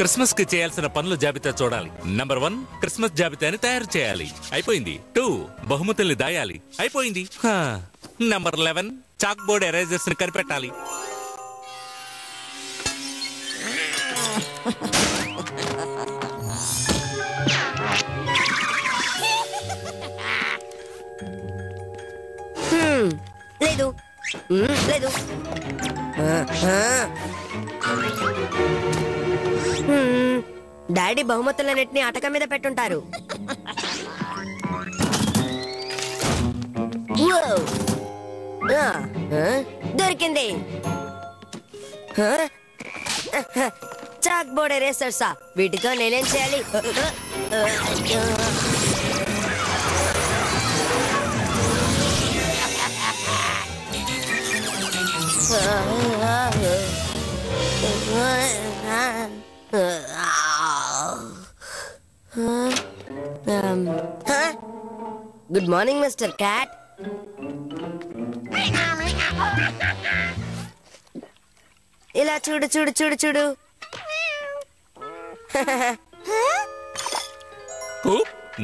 Christmas కి చేయాల్సిన పనుల జాబితా చూడాలి. నంబర్ 1 క్రిస్మస్ జాబితాని తయారు చేయాలి. అయిపోయింది. 2 బహుమతుల్ని దాయాలి. అయిపోయింది. నంబర్ 11 చాక్ బోర్డ్ ఎరేజర్స్ ని కనిపెట్టాలి. లేదు లేదు. డాడీ బహుమతులన్నిటిని అటక మీద పెట్టుంటారు. దొరికింది. చాక్ బోర్డ్ ఎరేసర్సా? వీటితో నేనేం చేయాలి? Good morning mister Cat. ఇలా చూడు చూడు చూడు చూడు.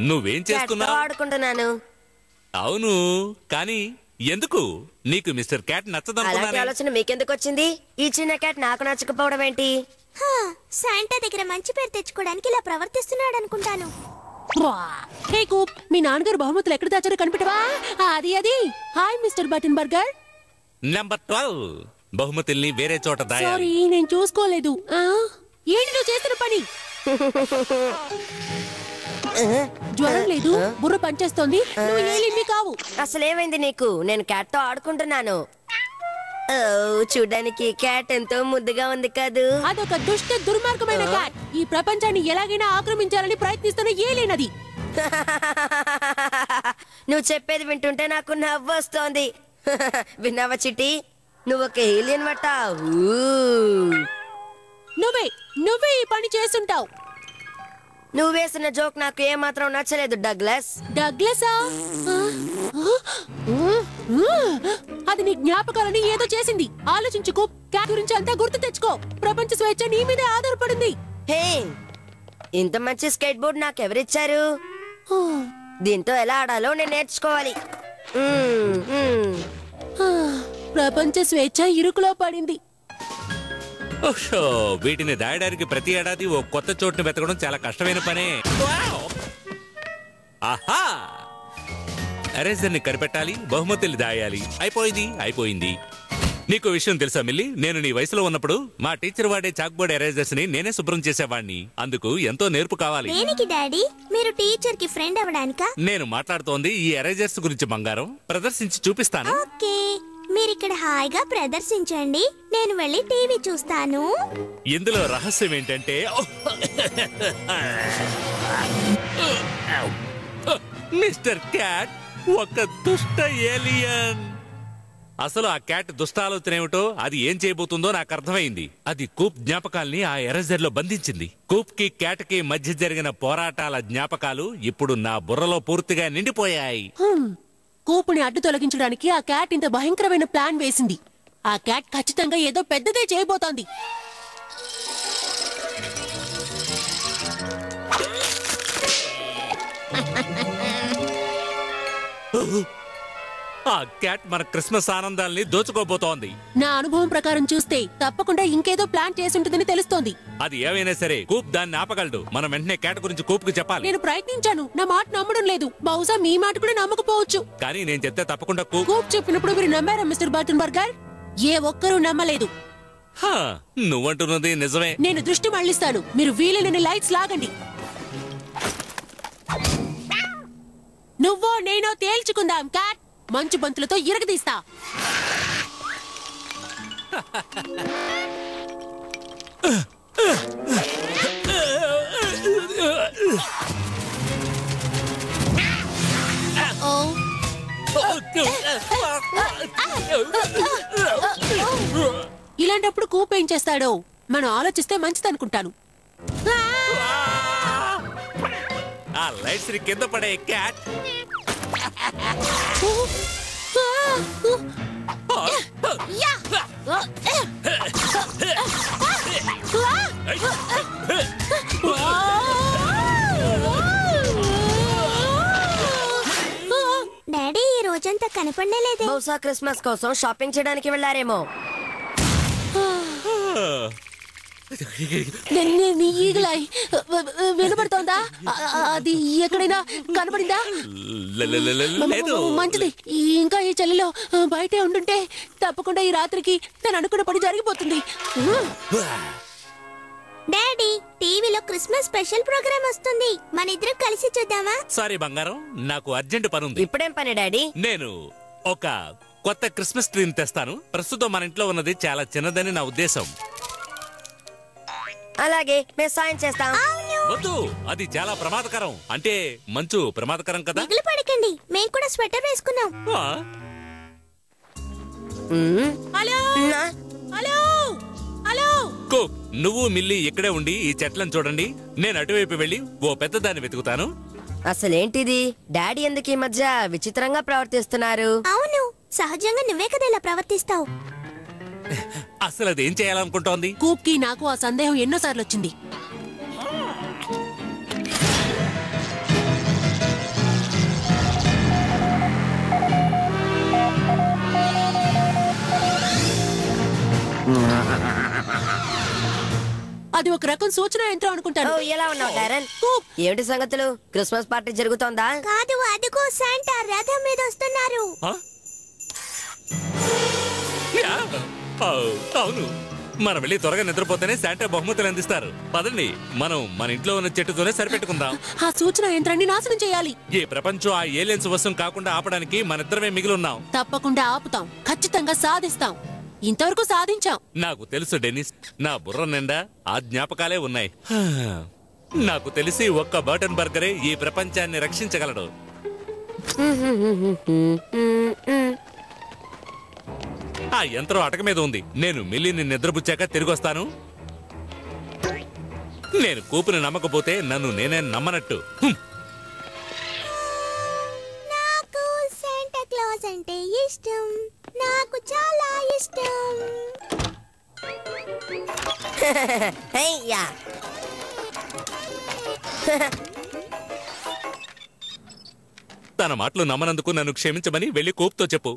నువ్వేం చేస్తున్నావు? ఆడుకుంటున్నాను. అవును, కానీ ఎందుకు? నీకు మిస్టర్ క్యాట్ నచ్చదనుకున్నానే. ఆలోచన మీకెందుకు వచ్చింది? ఈ చిన్న క్యాట్ నాకు నచ్చకపోవడం ఏంటి? శాంటా దగ్గర మంచి పేరు తెచ్చుకోవడానికి ఇలా ప్రవర్తిస్తున్నాడు అనుకుంటాను. హే కూప్, మీ నాన్నగారు బహుమతులు ఎక్కడ దాచారో కనిపెట్టవా? అది hi mister button burger. Number 12 బహుమతుల్ని వేరే చోట దాయాలి. సారీ, నేను చూసుకోలేదు. ఏంటి నువ్వు చేస్తున్న పని? జ్వరం లేదు, బుర్ర పనిచేస్తోంది. నువ్వు ఏలింది కావు. అసలేమైంది నీకు? నేను క్యాట్ తో ఆడుకుంటున్నాను. చూడ్డానికి క్యాట్ ఎంతో ముద్దుగా ఉంది కాదు? అదొక దుష్ట దుర్మార్గమైన క్యాట్. ఈ ప్రపంచాన్ని ఎలాగైనా ఆక్రమించాలని ప్రయత్నిస్తున్న ఏలేనది. నువ్వు చెప్పేది వింటుంటే నాకు నవ్వు వస్తోంది. విన్నావా చిట్టి? నువ్వు ఒక ఏలియన్ వట. నువ్వే ఈ పని చేస్తుంటావు. నువ్వు వేసిన జోక్ నాకు ఏమాత్రం నచ్చలేదు డగ్లస్. డగ్లసా? అది నీ జ్ఞాపకాలని ఏదో చేసింది. ఆలోచించుకో. క్యాట్ గురించి అంతా గుర్తు తెచ్చుకో. ప్రపంచ స్వేచ్ఛ నీ మీదే ఆధారపడింది. హే, ఇంత మంచి స్కేట్ బోర్డ్ నాకెవరిచ్చారు? దీంతో ఎలా ఆడాలో నేను నేర్చుకోవాలి. ప్రపంచ స్వేచ్ఛ ఇరుకులో పడింది. వీటిని దాయడానికి ప్రతి ఏడాది ఓ కొత్త చోటుని వెతకడం చాలా కష్టమైన పనే. ఆహా, ఎరేజర్ ని కనిపెట్టాలి, బహుమతులు దాయాలి. అయిపోయింది. నీకు విషయం తెలుసా మిల్లి? నేను నీ వయసులో ఉన్నప్పుడు మా టీచర్ వాడే చాక్ బోర్డ్ ఎరేజర్స్ ని నేనే శుభ్రం చేసేవాడిని. అందుకు ఎంతో నేర్పు కావాలి. దేనికి డాడీ? మీరు టీచర్ కి ఫ్రెండ్ అవ్వడానికా? నేను మాట్లాడుతోంది ఈ ఎరేజర్స్ గురించి. బంగారం, ప్రదర్శించి చూపిస్తాను. ఓకే, మీరిక్కడ హాయిగా ప్రదర్శించండి, నేను వెళ్ళి టీవీ చూస్తాను. ఇందులో రహస్యం ఏంటంటే, మిస్టర్ క్యాట్ ఒక దుష్ట ఏలియన్. అసలు ఆ క్యాట్ దుష్టాలోచన ఏమిటో, అది ఏం చేయబోతుందో నాకు అర్థమైంది. అది కూప్ జ్ఞాపకాల్ని ఆ ఎరేజర్ లో బంధించింది. కూప్ కి క్యాట్ కి మధ్య జరిగిన పోరాటాల జ్ఞాపకాలు ఇప్పుడు నా బుర్రలో పూర్తిగా నిండిపోయాయి. కూపుని అడ్డు తొలగించడానికి ఆ క్యాట్ ఇంత భయంకరమైన ప్లాన్ వేసింది. ఆ క్యాట్ ఖచ్చితంగా ఏదో పెద్దదే చేయబోతోంది. ఆ క్యాట్ మన క్రిస్మస్ ఆనందాల్ని దోచుకోబోతోంది. నా అనుభవం ప్రకారం చూస్తే తప్పకుండా ఇంకేదో ప్లాన్ చేసి ఉంటుందని తెలుస్తోంది. అది ఏమైనా సరే కూప్ దాన్ని ఆపగలడు. మనం వెంటనే క్యాట్ గురించి కూప్ కు చెప్పాలి. నేను ప్రయత్నించాను, నా మాట నమ్మడం లేదు. బహుశా మీ మాట కూడా నమ్మకపోవచ్చు. కానీ నేను చెప్తే తప్పకుండా కూప్ చెప్పినప్పుడు మీరు నమ్మారా మిస్టర్ బటన్ బర్గర్? ఏ ఒక్కరూ నమ్మలేదు. నువ్వంటున్నది నిజమే. నేను దృష్టి మళ్లిస్తాను. మీరు వీలైన లైట్స్ లాగండి. నువ్వో నేనో తేల్చుకుందాం. క్యాట్ మంచు బంతులతో ఇరగదీస్తా. ఇలాంటప్పుడు కూప్ ఏం చేస్తాడో మనం ఆలోచిస్తే మంచిదనుకుంటాను. ఆ లైట్స్ కింద పడే క్యాట్ బహుశా క్రిస్మస్ కోసం షాపింగ్ చేయడానికి వెళ్ళారేమో. ఈగలాయ్ వినపడుతోందా? అది ఎక్కడైనా కనపడిందా? మంచిది. ఇంకా ఈ చలిలో బయటే ఉండుంటే తప్పకుండా ఈ రాత్రికి నేను అనుకున్న పని జరిగిపోతుంది. డాడీ, టీవీలో క్రిస్మస్ స్పెషల్ ప్రోగ్రామ్ వస్తుంది. మన ఇద్దరం కలిసి చూద్దామా? సారీ బంగారం, నాకు అర్జెంట్ పని ఉంది. ఇప్పుడేం పని డాడీ? నేను ఒక కొత్త క్రిస్మస్ ట్రీని తెస్తాను. ప్రస్తుతం మన ఇంట్లో ఉన్నది చాలా చిన్నదని నా ఉద్దేశం. అలాగే మేము సాయం చేస్తాం. వద్దు, అది చాలా ప్రమాదకరం. అంటే మంచు ప్రమాదకరం కదా. దిగులు పడకండి, మేము కూడా స్వెటర్ వేసుకున్నాం. ఆ, హలో హలో హలో. కుక్, నువ్వు మిల్లి ఇక్కడే ఉండి ఈ చెట్లను చూడండి. నేను అటువైపు వెళ్ళి ఓ పెద్దదాన్ని వెతుకుతాను. అసలేంటిది? డాడీ ఎందుకు ఈ మధ్య విచిత్రంగా ప్రవర్తిస్తున్నారు? అవును, సహజంగా నువ్వే కదా ఇలా ప్రవర్తిస్తావు. అసలు అది ఏం చేయాలనుకుంటోంది? కూప్ కి నాకు ఆ సందేహం ఎన్నోసార్లు వచ్చింది. అది ఒక రకం సూచన యంత్రం అనుకుంటాను. ఓ, ఎలా ఉన్నావు డారెన్? ఏమిటి సంగతులు? క్రిస్మస్ పార్టీ జరుగుతోందా? కాదు, అదుగో శాంటా రథం మీద వస్తున్నారు. ఆ? యా, అవును. మనం వెళ్ళి త్వరగా నిద్రపోతేనే శాంటా బహుమతులు అందిస్తారు. పదండి, మనం మన ఇంట్లో ఉన్న చెట్టుతోనే సరిపెట్టుకుందాం. ఆ సూచన యంత్రాన్ని నాశనం చేయాలి. ఈ ప్రపంచం ఆ ఏలియన్స్ వశం కాకుండా ఆపడానికి మనిద్దరమే మిగిలి ఉన్నాం. తప్పకుండా ఆపుతాం, ఖచ్చితంగా సాధిస్తాం. ఇంతవరకు సాధించాం. నాకు తెలుసు డెన్నిస్, నా బుర్ర నిండా ఆ జ్ఞాపకాలే ఉన్నాయి. నాకు తెలిసి ఒక్క బర్టన్ బర్గరే ఈ ప్రపంచాన్ని రక్షించగలడు. ఆ యంత్రం అటక మీద ఉంది. నేను మిల్లిని నిద్రపుచ్చాక తిరిగి వస్తాను. నేను కూపుని నమ్మకపోతే నన్ను నేనే నమ్మనట్టు. నాకు శాంటా క్లాస్ అంటే ఇష్టం, నాకు చాలా ఇష్టం. హేయ్యా. తన మాటలు నమ్మనందుకు నన్ను క్షమించమని వెళ్ళి కూపుతో చెప్పు.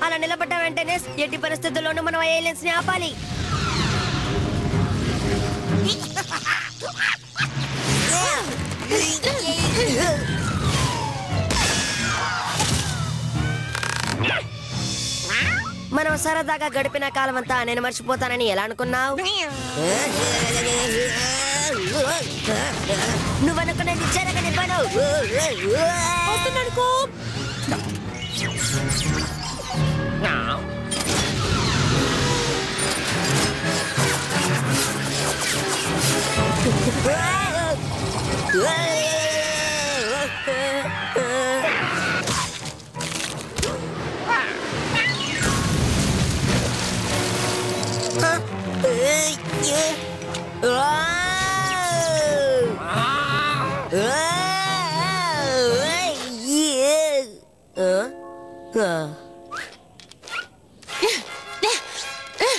అలా నిలబడ్డ వెంటనే ఎట్టి పరిస్థితుల్లోనూ మనం ఏలియన్స్ ని ఆపాలి. మనం సరదాగా గడిపిన కాలం అంతా నేను మర్చిపోతానని ఎలా అనుకున్నావు? నువ్వనుకున్నది జరగని పను. వస్తున్నాను కూప్.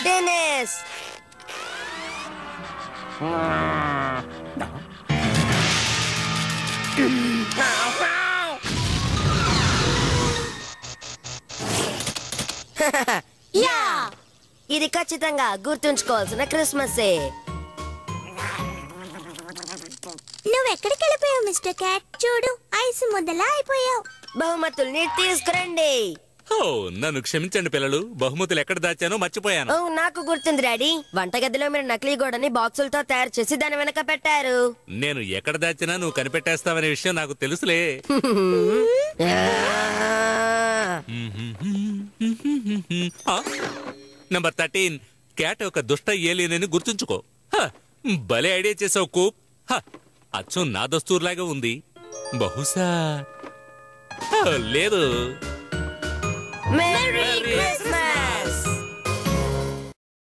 Dennis! యా, ఇది ఖచ్చితంగా గుర్తుంచుకోవాల్సిన క్రిస్మసే. నువ్వెక్కడికి వెళ్ళిపోయావు మిస్టర్ క్యాట్? చూడు, ఐసు ముద్దలా అయిపోయావు. బహుమతుల్ని తీసుకురండి. ఓ, నన్ను క్షమించండి పిల్లలు. బహుమతులు ఎక్కడ దాచానో మర్చిపోయాను. ఓ, నాకు గుర్తుంది డాడీ. వంటగదిలో మీరు నకిలీ గోడని బాక్సులతో తయారు చేసి దాని వెనక పెట్టారు. నేను ఎక్కడ దాచినా నువ్వు కనిపెట్టేస్తావనే విషయం నాకు తెలుసులే. నంబర్ 13, క్యాట్ ఒక దుష్ట ఏలియన్ అని గుర్తుంచుకో. భలే ఐడియా చేసావు కూప్. అచ్చం నా దస్తూర్లాగా ఉంది. బహుశా లేదు. Merry Christmas!